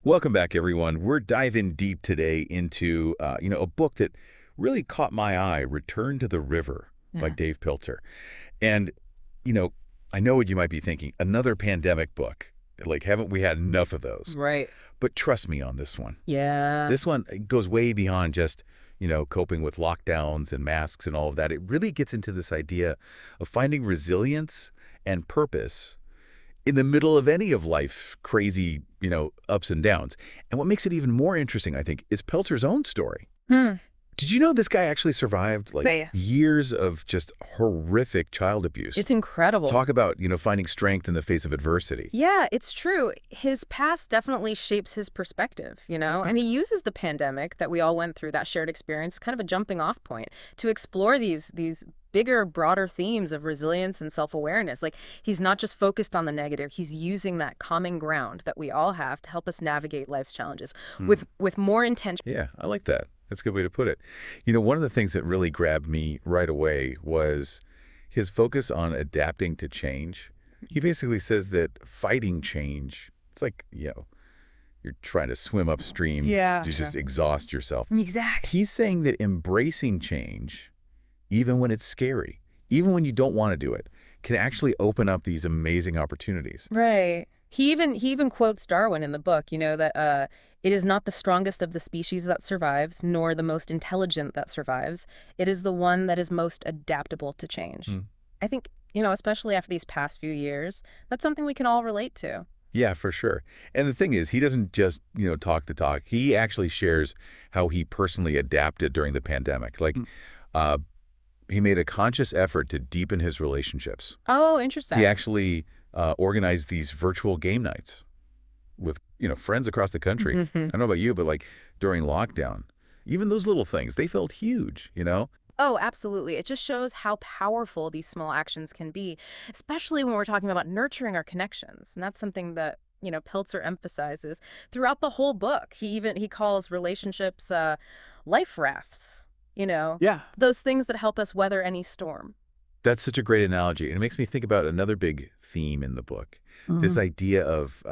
Welcome back, everyone. We're diving deep today into, a book that really caught my eye, Return to the River by Yeah. Dave Pelzer. And, you know, I know what you might be thinking, another pandemic book. Like, haven't we had enough of those? Right. But trust me on this one. Yeah. This one goes way beyond just, coping with lockdowns and masks and all of that. It really gets into this idea of finding resilience and purpose in the middle of any of life crazy, ups and downs. And what makes it even more interesting, I think, is Peltzer's own story. Hmm. Did you know this guy actually survived like They, years of just horrific child abuse? it's incredible. Talk about, finding strength in the face of adversity. Yeah, it's true. His past definitely shapes his perspective, and he uses the pandemic that we all went through, that shared experience, kind of a jumping off point to explore these bigger, broader themes of resilience and self-awareness. Like he's not just focused on the negative, he's using that common ground that we all have to help us navigate life's challenges Hmm. with more intention. Yeah, I like that. That's a good way to put it. One of the things that really grabbed me right away was his focus on adapting to change. He basically says that fighting change, it's like, you're trying to swim upstream, Yeah. you just exhaust yourself. Exactly. He's saying that embracing change, even when it's scary, even when you don't want to do it, can actually open up these amazing opportunities. Right. He even quotes Darwin in the book, that it is not the strongest of the species that survives, nor the most intelligent that survives. It is the one that is most adaptable to change. Hmm. I think, especially after these past few years, that's something we can all relate to. Yeah, for sure. And the thing is, he doesn't just, talk the talk. He actually shares how he personally adapted during the pandemic. Like, Mm. uh, he made a conscious effort to deepen his relationships. Oh, He interesting. actually organized these virtual game nights with, friends across the country. I Mhm. don't know about you, but like during lockdown, even those little things, they felt huge. Oh, absolutely. It just shows how powerful these small actions can be, especially when we're talking about nurturing our connections. And that's something that, Peltzer emphasizes throughout the whole book. He calls relationships life rafts, Yeah. those things that help us weather any storm. That's such a great analogy. And it makes me think about another big theme in the book, this Mhm. idea of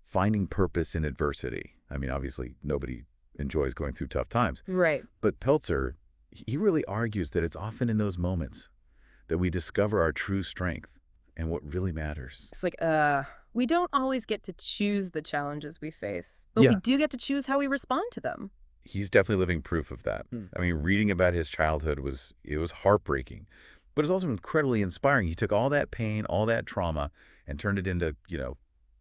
finding purpose in adversity. I mean, obviously, nobody enjoys going through tough times. Right. But Peltzer, he really argues that it's often in those moments that we discover our true strength and what really matters. It's like, we don't always get to choose the challenges we face, but we Yeah, do get to choose how we respond to them. he's definitely living proof of that. Hmm. I mean, reading about his childhood was heartbreaking, but it's also incredibly inspiring. He took all that pain, all that trauma, and turned it into,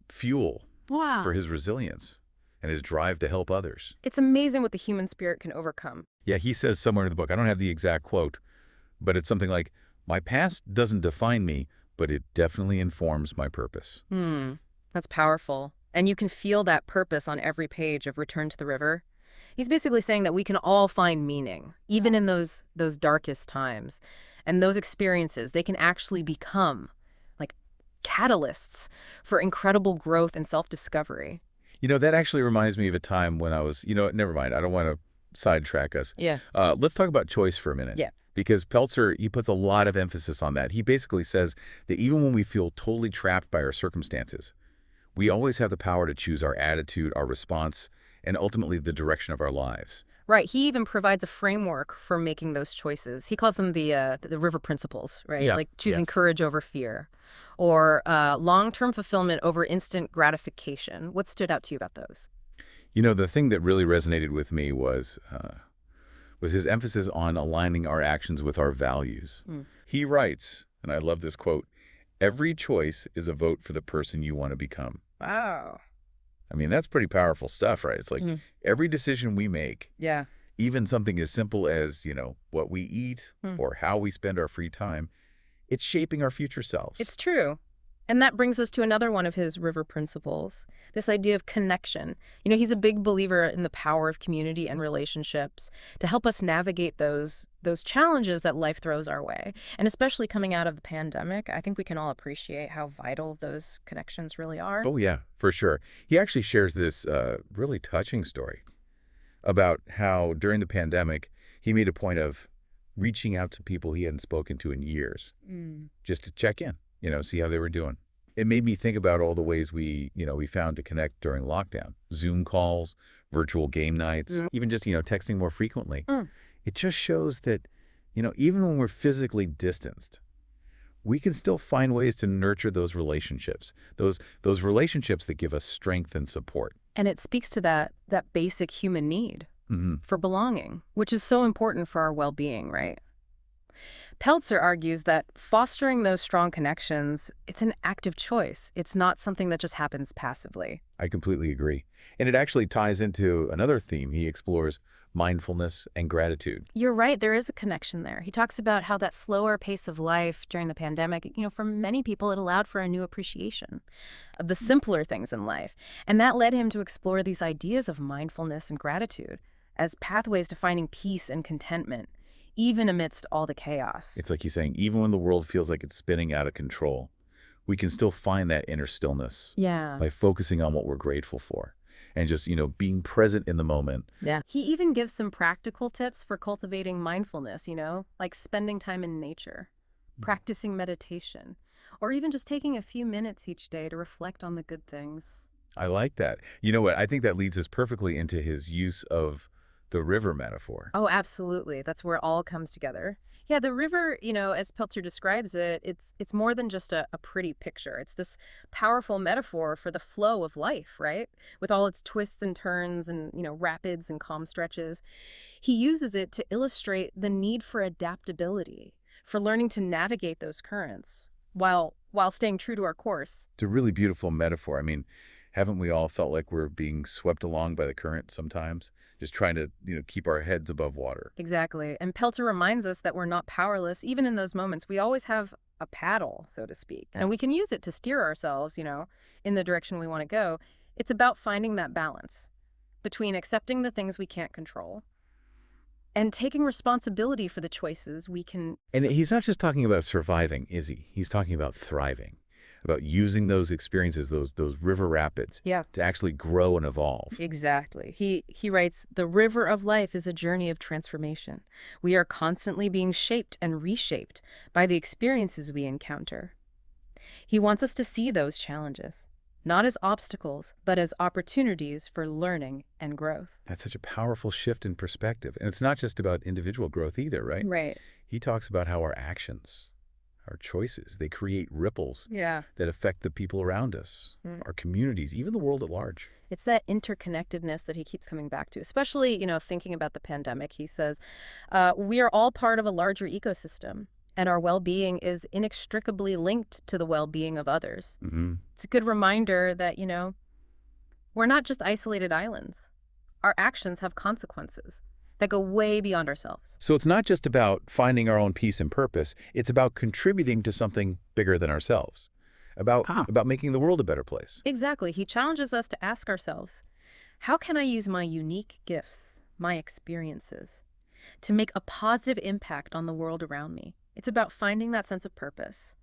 fuel for Wow. his resilience and his drive to help others. It's amazing what the human spirit can overcome. Yeah, he says somewhere in the book, I don't have the exact quote, but it's something like, "My past doesn't define me, but it definitely informs my purpose." Hmm. That's powerful. And you can feel that purpose on every page of Return to the River. He's basically saying that we can all find meaning, even in those darkest times. And those experiences, they can actually become like catalysts for incredible growth and self-discovery. That actually reminds me of a time when I was, never mind, I don't want to sidetrack us. Yeah. Let's talk about choice for a minute. Yeah. Because Peltzer, he puts a lot of emphasis on that. He basically says that even when we feel totally trapped by our circumstances, we always have the power to choose our attitude, our response, and ultimately the direction of our lives. Right. He even provides a framework for making those choices. He calls them the river principles, right? Yeah. Like choosing Yes. courage over fear, or long-term fulfillment over instant gratification. What stood out to you about those? The thing that really resonated with me was his emphasis on aligning our actions with our values. Mm. He writes, and I love this quote, "Every choice is a vote for the person you want to become." Wow. I mean, that's pretty powerful stuff, right? It's like Mm. every decision we make, Yeah. even something as simple as, what we eat Mm. or how we spend our free time, it's shaping our future It's selves. true. And that brings us to another one of his river principles, this idea of connection. He's a big believer in the power of community and relationships to help us navigate those challenges that life throws our way. And especially coming out of the pandemic, I think we can all appreciate how vital those connections really are. Oh, yeah, for sure. He actually shares this really touching story about how during the pandemic, he made a point of reaching out to people he hadn't spoken to in years Mm. just to check in, see how they were doing. It made me think about all the ways we found to connect during lockdown. Zoom calls, virtual game nights, Mm. even just texting more frequently. Mm. It just shows that even when we're physically distanced, we can still find ways to nurture those relationships, those relationships that give us strength and support. And it speaks to that basic human need Hmm. for belonging, which is so important for our well-being, right? Pelzer argues that fostering those strong connections, it's an active choice. It's not something that just happens passively. I completely agree. And it actually ties into another theme. He explores mindfulness and gratitude. You're right, there is a connection there. He talks about how that slower pace of life during the pandemic, for many people, it allowed for a new appreciation of the simpler things in life. And that led him to explore these ideas of mindfulness and gratitude as pathways to finding peace and contentment, even amidst all the chaos. It's like he's saying, even when the world feels like it's spinning out of control, we can still find that inner stillness Yeah. by focusing on what we're grateful for and just being present in the moment. Yeah. He even gives some practical tips for cultivating mindfulness, like spending time in nature, practicing meditation, or even just taking a few minutes each day to reflect on the good things. I like that. You know what? I think that leads us perfectly into his use of the river metaphor. Oh, absolutely. That's where it all comes together. Yeah, the river, as Pelzer describes it, it's more than just a pretty picture. It's this powerful metaphor for the flow of life, right? With all its twists and turns and, rapids and calm stretches. He uses it to illustrate the need for adaptability, for learning to navigate those currents while staying true to our course. It's a really beautiful metaphor. I mean, haven't we all felt like we're being swept along by the current sometimes? Just trying to keep our heads above water. Exactly. And Pelter reminds us that we're not powerless. Even in those moments, we always have a paddle, so to speak. And we can use it to steer ourselves, in the direction we want to go. It's about finding that balance between accepting the things we can't control and taking responsibility for the choices we can. And he's not just talking about surviving, is he? He's talking about thriving, about using those experiences, those river rapids, Yeah. to actually grow and evolve. Exactly. He writes, "The river of life is a journey of transformation. We are constantly being shaped and reshaped by the experiences we encounter." He wants us to see those challenges, not as obstacles, but as opportunities for learning and growth. That's such a powerful shift in perspective. And it's not just about individual growth either, right? Right. He talks about how our actions, our choices, they create ripples Yeah. that affect the people around us, our communities, even the world at large. It's that interconnectedness that he keeps coming back to, especially, thinking about the pandemic. He says, we are all part of a larger ecosystem, and our well-being is inextricably linked to the well-being of others. Hmm. It's a good reminder that, we're not just isolated islands. Our actions have consequences that go way beyond ourselves. So it's not just about finding our own peace and purpose. It's about contributing to something bigger than ourselves, about making the world a better place. Exactly. He challenges us to ask ourselves, how can I use my unique gifts, my experiences, to make a positive impact on the world around me? It's about finding that sense of purpose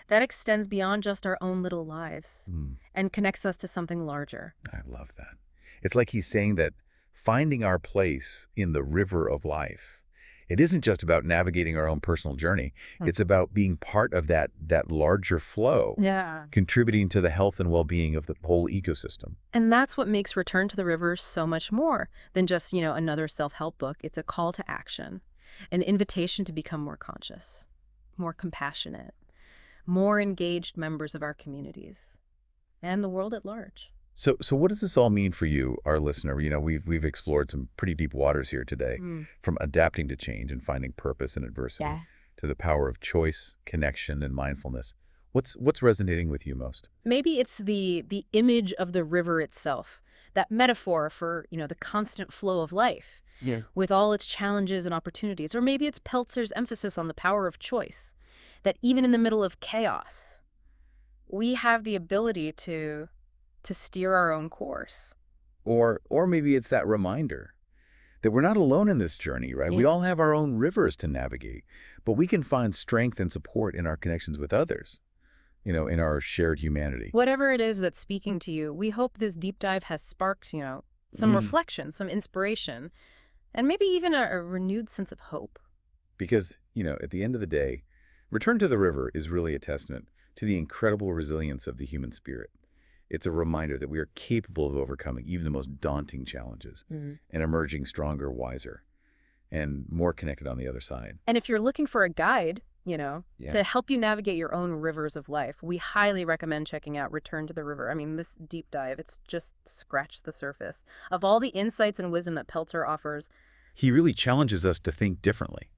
that extends beyond just our own little lives and connects us to something larger. I love that. It's like he's saying that finding our place in the river of life, it isn't just about navigating our own personal journey. It's about being part of that larger flow, Yeah. contributing to the health and well-being of the whole ecosystem. And that's what makes Return to the River so much more than just, another self-help book. It's a call to action, an invitation to become more conscious, more compassionate, more engaged members of our communities and the world at large. So what does this all mean for you, our listener? We've explored some pretty deep waters here today, from adapting to change and finding purpose in adversity Yeah. to the power of choice, connection, and mindfulness. What's resonating with you most? Maybe it's the image of the river itself, that metaphor for, the constant flow of life, with all its challenges and opportunities. Or maybe it's Peltzer's emphasis on the power of choice, that even in the middle of chaos, we have the ability to steer our own course. Or maybe it's that reminder that we're not alone in this journey, right? We Yeah. all have our own rivers to navigate, but we can find strength and support in our connections with others, in our shared humanity. Whatever it is that's speaking to you, we hope this deep dive has sparked, some reflection, some inspiration, and maybe even a renewed sense of hope. Because, at the end of the day, Return to the River is really a testament to the incredible resilience of the human spirit. It's a reminder that we are capable of overcoming even the most daunting challenges Mhm. and emerging stronger, wiser, and more connected on the other side. And if you're looking for a guide, Yeah. to help you navigate your own rivers of life, we highly recommend checking out Return to the River. I mean, this deep dive, it's just scratched the surface of all the insights and wisdom that Pelzer offers. He really challenges us to think differently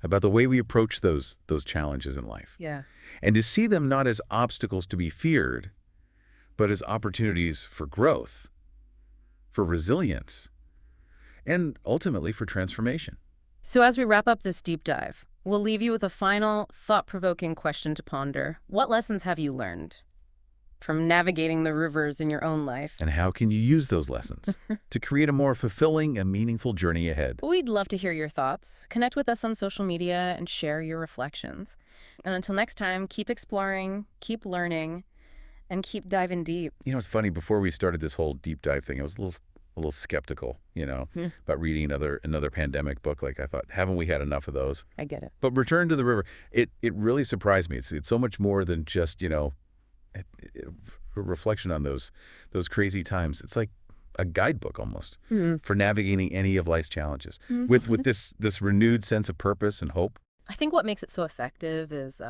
about the way we approach those challenges in life, Yeah. and to see them not as obstacles to be feared, but as opportunities for growth, for resilience, and ultimately for transformation. So as we wrap up this deep dive, we'll leave you with a final, thought-provoking question to ponder. What lessons have you learned from navigating the rivers in your own life? And how can you use those lessons to create a more fulfilling and meaningful journey ahead? We'd love to hear your thoughts. Connect with us on social media and share your reflections. And until next time, keep exploring, keep learning, and keep diving deep. It's funny, before we started this whole deep dive thing, I was a little skeptical, Hmm, about reading another pandemic book. Like, I thought, haven't we had enough of those? I get it. But Return to the River, it really surprised me. It's so much more than just, a reflection on those crazy times. It's like a guidebook almost Hmm. for navigating any of life's challenges with Mhm. this renewed sense of purpose and hope. I think what makes it so effective is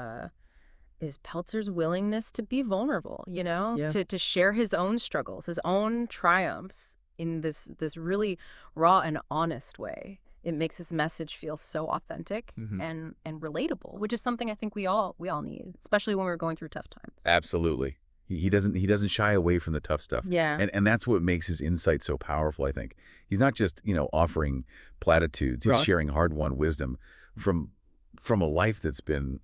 Peltzer's willingness to be vulnerable, Yeah. to share his own struggles, his own triumphs in this really raw and honest way. It makes his message feel so authentic Hmm. and relatable, which is something I think we all need, especially when we're going through tough times. Absolutely. He doesn't shy away from the tough stuff. Yeah. And that's what makes his insight so powerful, I think. He's not just, offering platitudes. He's Right. sharing hard-won wisdom from from a life that's been,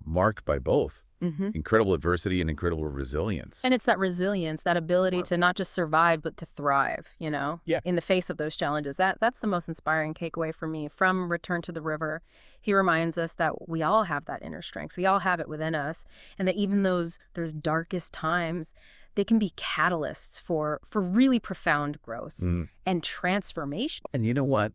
marked by both Hmm. incredible adversity and incredible resilience. And it's that resilience, that ability Wow. to not just survive, but to thrive, Yeah. in the face of those challenges. That's the most inspiring takeaway for me from Return to the River. He reminds us that we all have that inner strength. We all have it within us. And that even those darkest times, they can be catalysts for really profound growth Mm. and transformation. And you know what?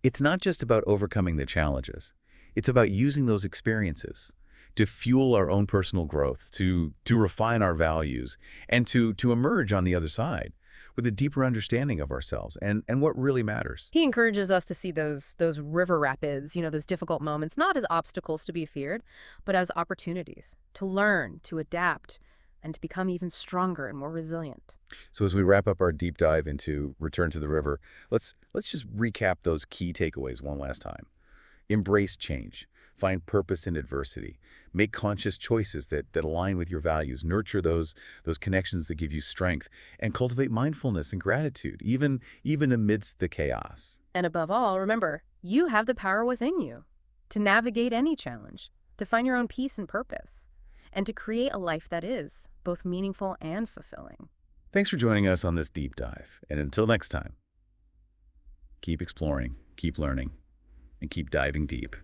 It's not just about overcoming the challenges. It's about using those experiences to fuel our own personal growth, to refine our values, and to emerge on the other side with a deeper understanding of ourselves and what really matters. He encourages us to see those river rapids, those difficult moments, not as obstacles to be feared, but as opportunities to learn, to adapt, and to become even stronger and more resilient. So as we wrap up our deep dive into Return to the River, let's just recap those key takeaways one last time. Embrace change. Find purpose in adversity. Make conscious choices that align with your values. Nurture those connections that give you strength. And cultivate mindfulness and gratitude, even amidst the chaos. And above all, remember, you have the power within you to navigate any challenge, to find your own peace and purpose, and to create a life that is both meaningful and fulfilling. Thanks for joining us on this deep dive. And until next time, keep exploring, keep learning, and keep diving deep.